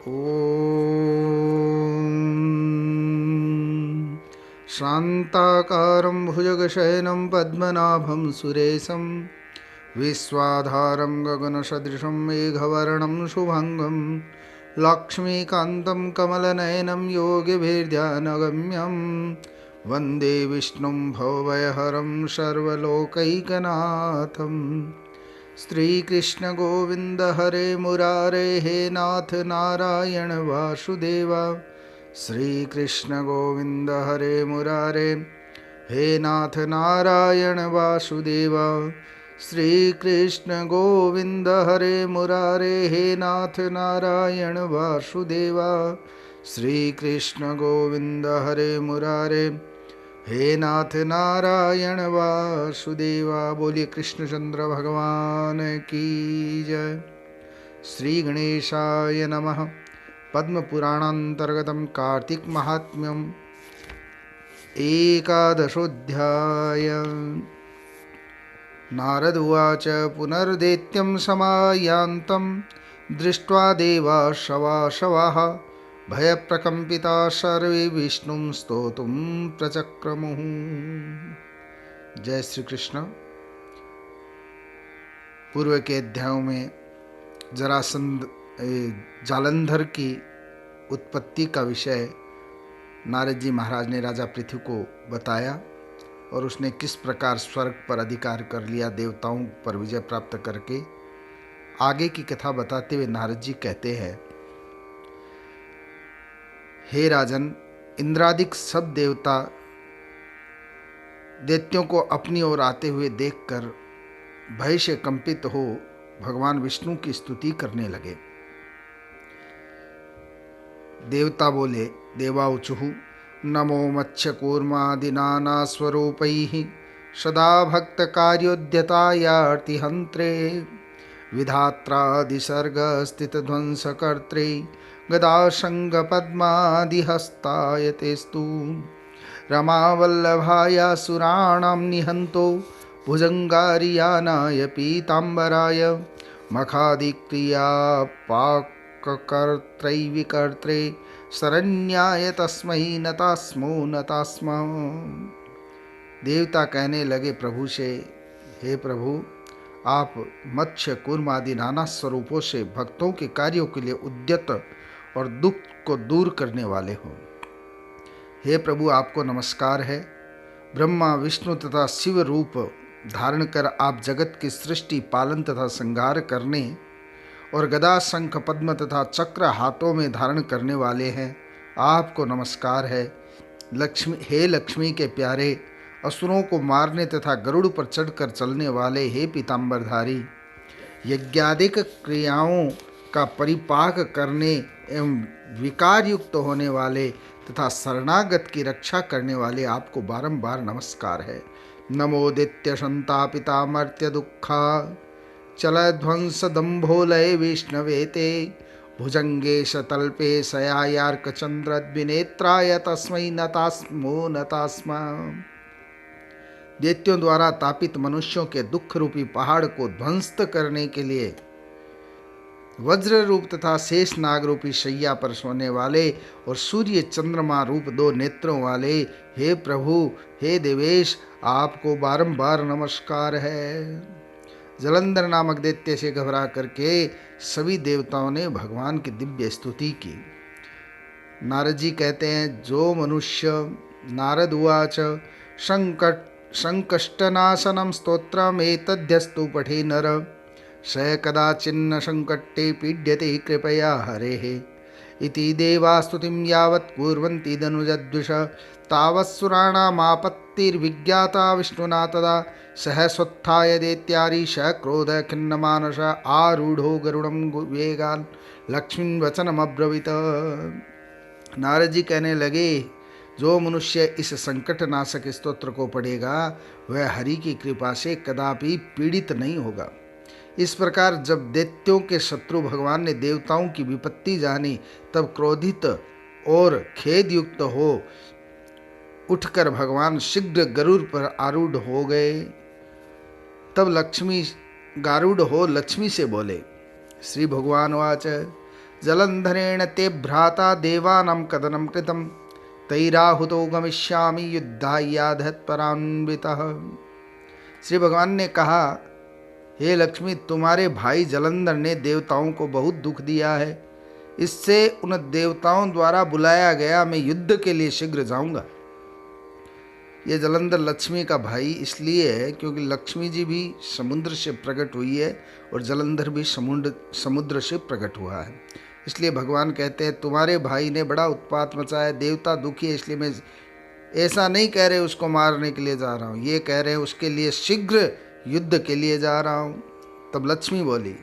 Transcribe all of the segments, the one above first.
ॐ शान्ताकारं भुजगशयनं पद्मनाभं सुरेशं विश्वाधारं गगनसदृशं मेघवर्णं शुभङ्गं लक्ष्मीकान्तं कमलनयनं योगिभिर्ध्यानगम्यं वन्दे विष्णुं भवभयहरं सर्वलोकैकनाथं। श्रीकृष्ण गोविंद हरे मुरारे हे नाथ नारायण वासुदेव। श्रीकृष्ण गोविंद हरे मुरारे हे नाथ नारायण वासुदेव। श्रीकृष्ण गोविंद हरे मुरारे हे नाथ नारायण वासुदेव। श्रीकृष्ण गोविंद हरे मुरारे हे नाथ नारायण वासुदेवा। बोलिए कृष्णचंद्र भगवान की जय। श्री गणेशाय नमः। पद्म पुराणांतर्गतम कार्तिक महात्म्यम एकादशोऽध्याय। नारद उवाच पुनर्दैत्यं समायान्तं दृष्ट्वा देवा शवाशवाः भयप्रकम्पिता सर्वे विष्णुं स्तोतुं प्रचक्रमुः। जय श्री कृष्ण। पूर्व के अध्यायों में जरासंध जालंधर की उत्पत्ति का विषय नारद जी महाराज ने राजा पृथ्वी को बताया और उसने किस प्रकार स्वर्ग पर अधिकार कर लिया, देवताओं पर विजय प्राप्त करके। आगे की कथा बताते हुए नारद जी कहते हैं, हे राजन, इंद्रादिक सब देवता दैत्यों को अपनी ओर आते हुए देखकर भय से कंपित हो भगवान विष्णु की स्तुति करने लगे। देवता बोले, देवाऊचुः नमो मत्स्यकूर्मादिनाना स्वरूपैः सदा भक्त कार्योद्यतायार्तिहन्त्रे विधात्रादिसर्गस्थितध्वंसकर्त्रे गदाशङ्गपद्मादिहस्ताय तेस्तु रमावल्लभाय सुराणां निहन्तो भुजङ्गारियानाय पीताम्बराय मखादिक्रिया पाककर्त्रै विकर्त्रे शरण्याय तस्मै नतास्मो नतास्मा। देवता कहने लगे प्रभु से, हे प्रभु, आप मत्स्य कूर्म आदि नाना स्वरूपों से भक्तों के कार्यों के लिए उद्यत और दुख को दूर करने वाले हो। हे प्रभु, आपको नमस्कार है। ब्रह्मा विष्णु तथा शिव रूप धारण कर आप जगत की सृष्टि पालन तथा संहार करने और गदा शंख पद्म तथा चक्र हाथों में धारण करने वाले हैं। आपको नमस्कार है। लक्ष्मी, हे लक्ष्मी के प्यारे, असुरों को मारने तथा गरुड़ पर चढ़कर चलने वाले, हे पीताम्बरधारी, यज्ञादिक क्रियाओं का परिपाक करने एवं विकार युक्त होने वाले तथा शरणागत की रक्षा करने वाले, आपको बारंबार नमस्कार है। नमो दैत्य संतापिता मर्त्य दुखा चलध्वंस दंभोलय विष्णवेते भुजंगेश तल्पे सयायार्क चंद्रद्विनेत्राय तस्मै नतास्मो नतास्मा। दैत्यों द्वारा तापित मनुष्यों के दुख रूपी पहाड़ को ध्वंस करने के लिए वज्र रूप तथा शेष नाग रूपी शैया पर सोने वाले और सूर्य चंद्रमा रूप दो नेत्रों वाले, हे प्रभु, हे देवेश, आपको बारंबार नमस्कार है। जलंधर नामक दैत्य से घबरा करके सभी देवताओं ने भगवान की दिव्य स्तुति की। नारद जी कहते हैं, जो मनुष्य नारद उवाच संकष्टनाशनम स्तोत्रम एतद्यस्तु पठे नर स कदाचिन्न संकट्टे पीड्यते कृपया हरेः इति देवास्तुतिं यावत् कुर्वन्ति धनुजद्विष तावत्सुराणामापत्तिर्विज्ञाता विष्णुना तदा सहसोत्थाय दैत्यारी स क्रोध खिन्नमानस आरूढ़ो गरुड़ं वेगान् लक्ष्मीं वचनमब्रवीत। नारद जी कहने लगे, जो मनुष्य इस संकट नाशक स्तोत्र को पढ़ेगा वह हरि की कृपा से कदापि पीड़ित नहीं होगा। इस प्रकार जब दैत्यों के शत्रु भगवान ने देवताओं की विपत्ति जानी, तब क्रोधित और खेद युक्त हो उठकर भगवान शीघ्र गरुड़ पर आरूढ़ हो गए। तब गारूढ़ हो लक्ष्मी से बोले। श्री भगवान वाच जलंधरेण ते भ्राता देवानां कदनं कृतं तैराहुतो गमिष्यामि युद्धायाधत्परान्वितः। श्री भगवान ने कहा, हे लक्ष्मी, तुम्हारे भाई जलंधर ने देवताओं को बहुत दुख दिया है, इससे उन देवताओं द्वारा बुलाया गया मैं युद्ध के लिए शीघ्र जाऊंगा। ये जलंधर लक्ष्मी का भाई इसलिए है क्योंकि लक्ष्मी जी भी समुद्र से प्रकट हुई है और जलंधर भी समुद्र से प्रकट हुआ है। इसलिए भगवान कहते हैं तुम्हारे भाई ने बड़ा उत्पात मचाया, देवता दुखी है, इसलिए मैं ऐसा नहीं कह रहे उसको मारने के लिए जा रहा हूँ, ये कह रहे उसके लिए शीघ्र युद्ध के लिए जा रहा हूँ। तब लक्ष्मी बोली,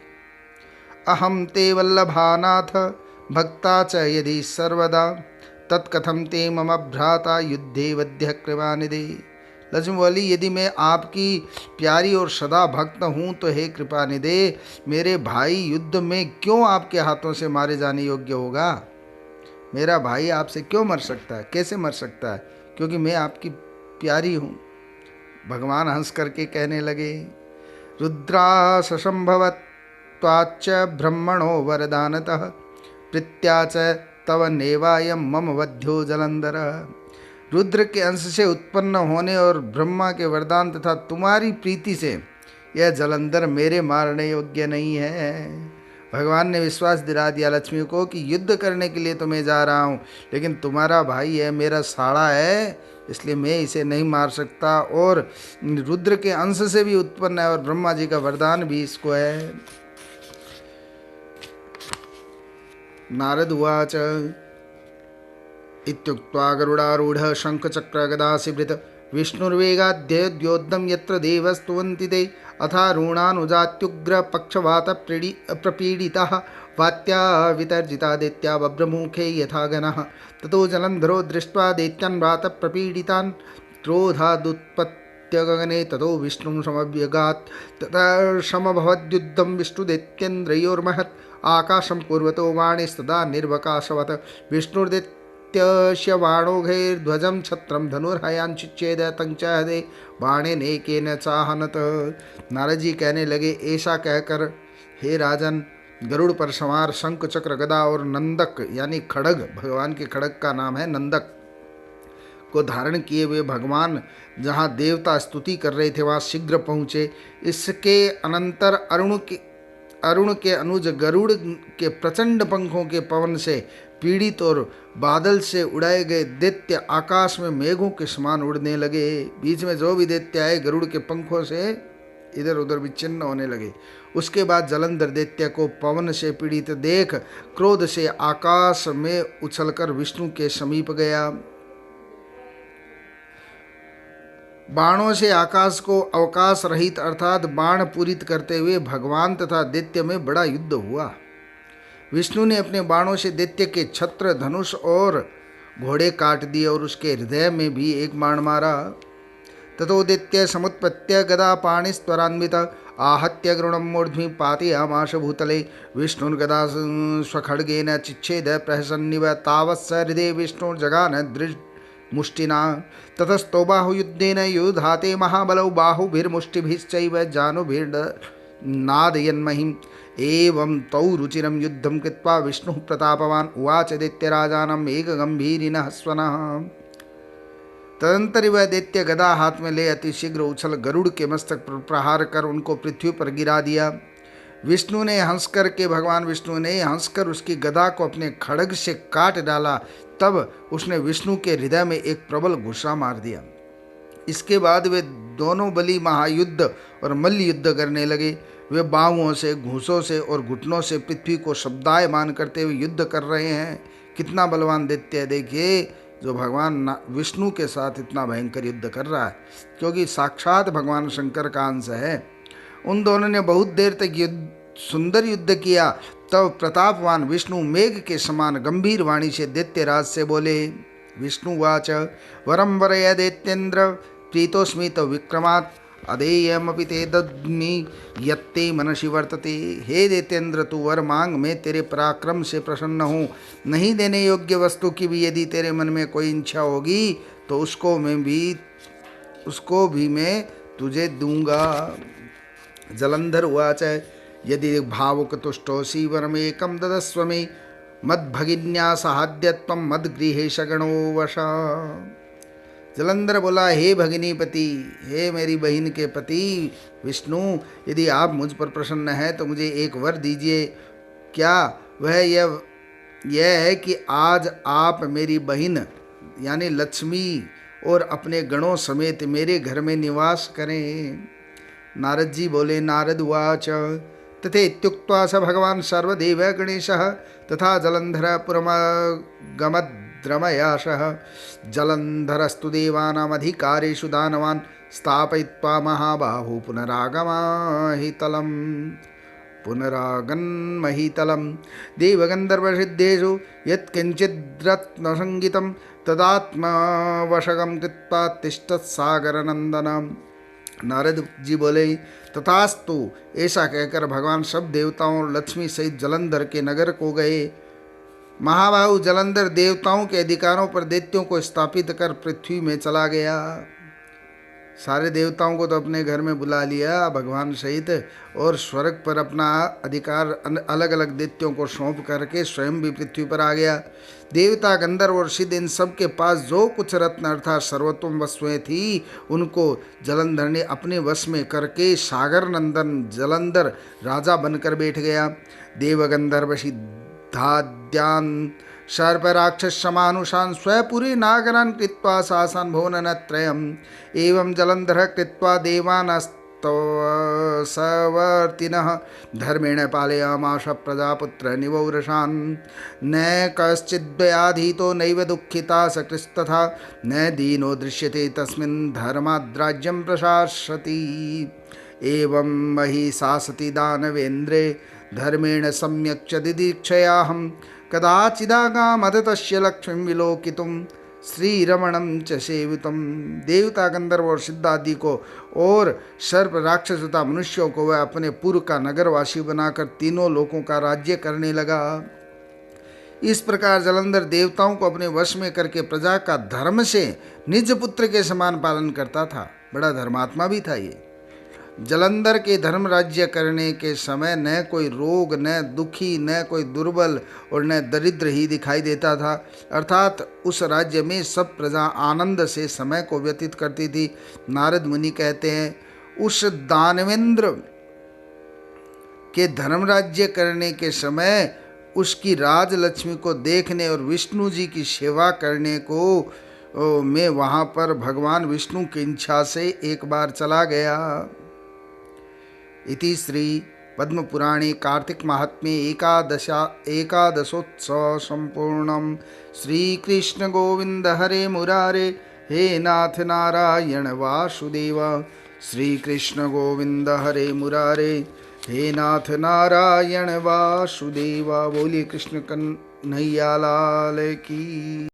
अहम ते वल्लभानाथ भक्ता च यदि सर्वदा तत्कथम ते मम भ्राता युद्धे वध्य कृपानिधि। लक्ष्मी बोली, यदि मैं आपकी प्यारी और सदा भक्त हूँ तो हे कृपानिधि, मेरे भाई युद्ध में क्यों आपके हाथों से मारे जाने योग्य होगा? मेरा भाई आपसे क्यों मर सकता है, कैसे मर सकता है? क्योंकि मैं आपकी प्यारी हूँ। भगवान हंस करके कहने लगे, रुद्रा सशंभवत्वाच्च ब्रह्मणो वरदानतः प्रीत्या च तव नेवायम मम वध्यो जलंधर। रुद्र के अंश से उत्पन्न होने और ब्रह्मा के वरदान तथा तुम्हारी प्रीति से यह जलंधर मेरे मारने योग्य नहीं है। भगवान ने विश्वास दिला दिया लक्ष्मी को कि युद्ध करने के लिए तो मैं जा रहा हूँ, लेकिन तुम्हारा भाई है, मेरा साड़ा है, इसलिए मैं इसे नहीं मार सकता, और रुद्र के अंश से भी उत्पन्न है और ब्रह्मा जी का वरदान भी इसको है। नारद उवाच, इत्युक्त्वा गरुडारूढ़ शङ्खचक्रगदासिवृत विष्णुर्वेगाद्योद्यं यत्र देवस्तुवन्ति ते अथारूणानुजात्युग्रपक्षवातप्रपीडिताः वात्या वितर्जिता दैत्या बभ्रमुखे यथा गणः। ततो जलन्धरो दृष्ट्वा दैत्यान् वातप्रपीडितान् क्रोधादुत्पत्त्यगगने ततो विष्णुं समव्यगात्। ततः समभवद्युद्धं विष्णुदैत्येन्द्रयोर्महत् आकाशं पूर्वतो वाणिस्तदा निर्वकाशवत् विष्णुर्दैत्यस्य बाणोघैर्ध्वजं छत्रं धनुर्हयाञ्चिच्छेद तंचहदे बाणेनेकेन चाहनत। नारद जी कहने लगे, ऐसा कहकर हे राजन, गरुड़ पर सवार शंख चक्र गदा और नंदक यानी खड़ग, भगवान के खड़ग का नाम है नंदक, को धारण किए हुए भगवान जहाँ देवता स्तुति कर रहे थे वहाँ शीघ्र पहुँचे। इसके अनंतर अरुण के अनुज गरुड़ के प्रचंड पंखों के पवन से पीड़ित और बादल से उड़ाए गए दैत्य आकाश में मेघों के समान उड़ने लगे। बीच में जो भी दैत्य आए गरुड़ के पंखों से इधर उधर विच्छिन्न होने लगे। उसके बाद जलंधर दैत्य को पवन से पीड़ित देख क्रोध से आकाश में उछलकर विष्णु के समीप गया। बाणों से आकाश को अवकाश रहित अर्थात बाण पूरित करते हुए भगवान तथा दैत्य में बड़ा युद्ध हुआ। विष्णु ने अपने बाणों से दैत्य के छत्र, धनुष और घोड़े काट दिए और उसके हृदय में भी एक बाण मारा। ततो दैत्य समुत्पत्य गदा पाणिस्त्वरान्वित आहत्य गरुणं मूर्ध्नि पातयामाश भूतले विष्णुर्गदा स्वखड्गेन चिच्छेद प्रहसन्निव तावत्स हृदये विष्णुर्जगान मुष्टिना ततस्तो बाहुयुद्धेन युधाते महाबलौ बाहुभिर्मुष्टिभिश्चैव जानुभिर्नादयन्महिम् एवं तौ रुचिरं युद्धं कृत्वा विष्णुः प्रतापवान् उवाच दैत्यराजानम् एकगम्भीरिणः स्वनः। तदंतर वह दैत्य गदा हाथ में ले अति शीघ्र उछल गरुड़ के मस्तक पर प्रहार कर उनको पृथ्वी पर गिरा दिया। भगवान विष्णु ने हंसकर उसकी गदा को अपने खड्ग से काट डाला। तब उसने विष्णु के हृदय में एक प्रबल घुसा मार दिया। इसके बाद वे दोनों बलि महायुद्ध और मल्ल युद्ध करने लगे। वे बाहुओं से, घूंसों से और घुटनों से पृथ्वी को शब्दायमान करते हुए युद्ध कर रहे हैं। कितना बलवान दैत्य है देखिए, जो भगवान विष्णु के साथ इतना भयंकर युद्ध कर रहा है, क्योंकि साक्षात भगवान शंकर का अंश है। उन दोनों ने बहुत देर तक सुंदर युद्ध किया। तब प्रतापवान विष्णु मेघ के समान गंभीर वाणी से दैत्यराज से बोले। विष्णुवाच, वरम वरय दैत्येन्द्र प्रीतोस्मि तव विक्रमात् अदेयमपि ते दद्मि यत्ते मनसि वर्तते। हे दैत्येन्द्र, तू वर मांग, मैं तेरे पराक्रम से प्रसन्न हूँ। नहीं देने योग्य वस्तु की भी यदि तेरे मन में कोई इच्छा होगी तो उसको भी मैं तुझे दूंगा। जलंधर उवाच, यदि भावुक तुष्टोऽसि वरमेकं ददस्व मे मद्भगिन्या सहाद्यत्वम मद्गृहेश गणो वशा। जलंधर बोला, हे भगिनीपति, हे मेरी बहन के पति विष्णु, यदि आप मुझ पर प्रसन्न हैं तो मुझे एक वर दीजिए। क्या वह यह है कि आज आप मेरी बहन यानी लक्ष्मी और अपने गणों समेत मेरे घर में निवास करें। नारद जी बोले, नारद उवाच तथेत्युक्त्वा स भगवान् सर्वदेव गणेशः तथा जलन्धरपुरमगमद्रमयाशः। जलन्धरस्तु देवानामधिकारेषु दानवान् स्थापयित्वा महाबाहु पुनरागन्महीतलं देवगन्धर्वसिद्धेषु यत्किञ्चिद्रत्नसङ्गीतं तदात्मवशगं कृत्वा तिष्ठत्सागरनन्दनम्। नारद जी बोले, तथास्तु। ऐसा कहकर भगवान सब देवताओं और लक्ष्मी सहित जलंधर के नगर को गए। महाबाहु जलंधर देवताओं के अधिकारों पर दैत्यों को स्थापित कर पृथ्वी में चला गया। सारे देवताओं को तो अपने घर में बुला लिया भगवान सहित, और स्वर्ग पर अपना अधिकार अलग अलग दैत्यों को सौंप करके स्वयं भी पृथ्वी पर आ गया। देवता, गंधर्व और सिद्ध इन सब के पास जो कुछ रत्न अर्थात सर्वोत्तम वस्तुएं थी, उनको जलंधर ने अपने वश में करके सागर नंदन जलंधर राजा बनकर बैठ गया। देव गंधर्व सिद्धाद्यान सर्प राक्षस समानुषान् स्वपुरी नागरान् कृत्वा शासन भुवनत्रयम् एवं जलंधर कृत्वा देवानस्तवसवर्तिनः धर्मेण पालयामास प्रजापुत्र निवौरशान्। न कश्चिद्व्याधितो नैव दुःखिता सकृस्तथा न दीनो दृश्यते तस्मिन् धर्माद्राज्यं प्रशासति। एवं मही शासति दानवेन्द्रे धर्मेण सम्यक् च दिदीक्षयाहं कदाचिदागामद तस्य लक्ष्मीं विलोकितुं श्रीरमणं च सेवितुं। देवता, गंधर्व और सिद्धादि को और सर्प राक्षस तथा मनुष्यों को वह अपने पूर्व का नगरवासी बनाकर तीनों लोकों का राज्य करने लगा। इस प्रकार जलंधर देवताओं को अपने वश में करके प्रजा का धर्म से निज पुत्र के समान पालन करता था। बड़ा धर्मात्मा भी था ये। जलंधर के धर्म राज्य करने के समय न कोई रोग, न दुखी, न कोई दुर्बल और न दरिद्र ही दिखाई देता था। अर्थात उस राज्य में सब प्रजा आनंद से समय को व्यतीत करती थी। नारद मुनि कहते हैं, उस दानवेंद्र के धर्म राज्य करने के समय उसकी राजलक्ष्मी को देखने और विष्णु जी की सेवा करने को मैं वहाँ पर भगवान विष्णु की इच्छा से एक बार चला गया। इति श्री पद्म पुराणे कार्तिक महात्म्ये एकादशोत्सव संपूर्णम। श्री कृष्ण गोविंद हरे मुरारे, हे नाथ नारायण वासुदेव। श्री कृष्ण गोविंद हरे मुरारे, हे नाथ नारायण वासुदेव। बोलिए कृष्ण कन्हैया लाल की।